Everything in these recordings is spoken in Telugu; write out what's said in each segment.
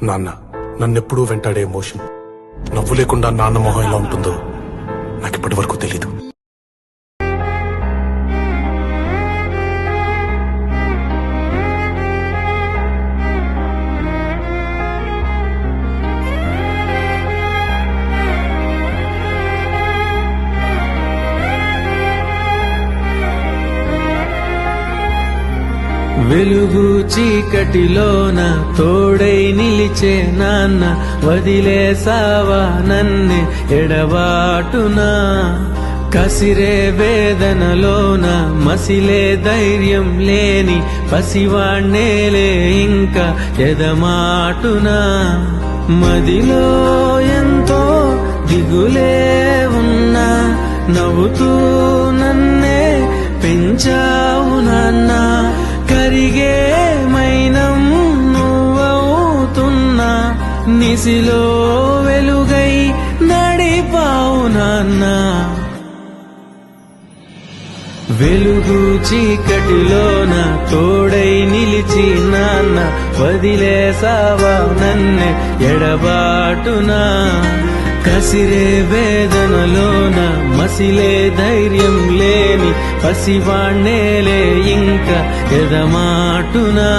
నాన్న నన్నెప్పుడూ వెంటాడే ఎమోషన్. నవ్వు లేకుండా నాన్న మొహం ఎలా ఉంటుందో నాకిప్పటి వరకు తెలీదు. వెలుగు చీకటిలోన తోడై నిలిచే నాన్న, వదిలేసావా నన్నే ఎడబాటునా. కసిరే వేదనలోన మసిలే ధైర్యం లేని పసివాణ్ణేలే ఇంకా ఎదమాటునా. మదిలో ఎంతో దిగులే ఉన్నా, నవ్వుతూ నన్నే పెంచావు నాన్న. కరిగే మైనం నువ్వవుతున్నా, నిసిలో వెలుగై నడిపావు నాన్న. వెలుగు చీకటిలోన తోడై నిలిచి నాన్న, వదిలేసావా నన్నే ఎడబాటునా. కసిరే వేదనలోన మసిలే ధైర్యం లేని పసివాణ్ణేలే ఇంకా ఎదమాటునా.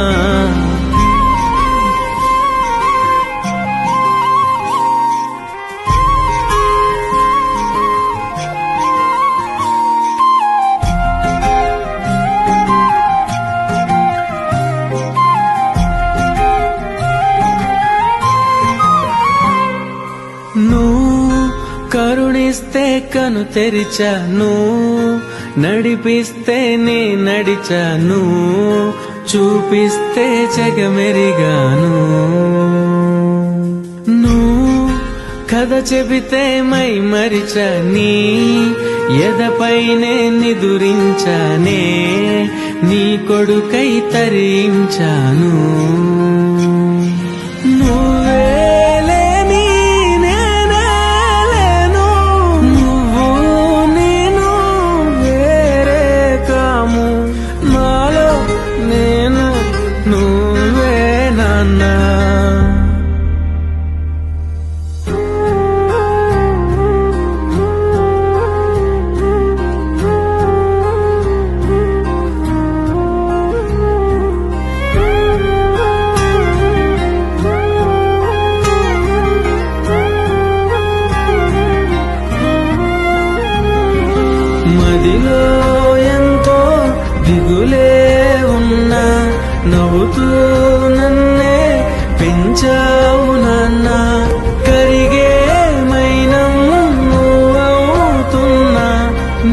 కరుణిస్తే కను తెరిచాను, నడిపిస్తే నే నడిచాను, చూపిస్తే జగమెరిగాను. నువ్వు కథ చెబితే మై మరిచాని, ఎదపైనే నిదురించానే, నీ కొడుకై తరించాను. మదిలో ఎంతో దిగులే ఉన్నా, నవ్వుతూ నన్నే పెంచావు నాన్న. కరిగే మైనం నువ్వవుతున్నా,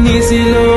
నిసిలో